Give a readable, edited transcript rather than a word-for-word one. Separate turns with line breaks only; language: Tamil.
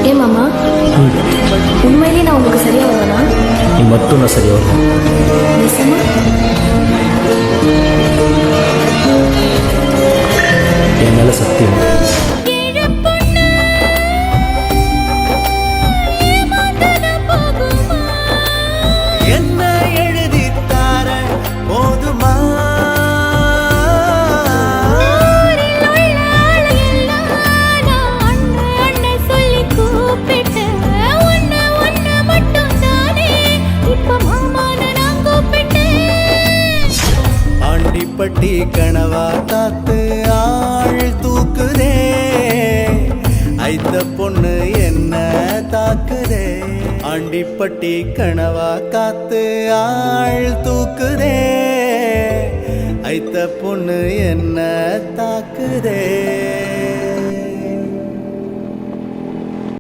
ஏன் மாமா, உண்மையிலேயே நான் உங்களுக்கு சரியா வருவேனா?
நீ மட்டும் நான் சரியா வரும்.
நிஜமா?
என் மேல சத்தியம்.
என்ன எழுதித்தார போதுமா? ஆண்டிப்பட்டி கனவா காத்து ஆள் தூக்குதே, ஐத்த பொண்ணு என்ன தாக்குதே. ஆண்டிப்பட்டி கனவா காத்து ஆள் தூக்குதே, ஐத்த பொண்ணு என்ன தாக்குதே.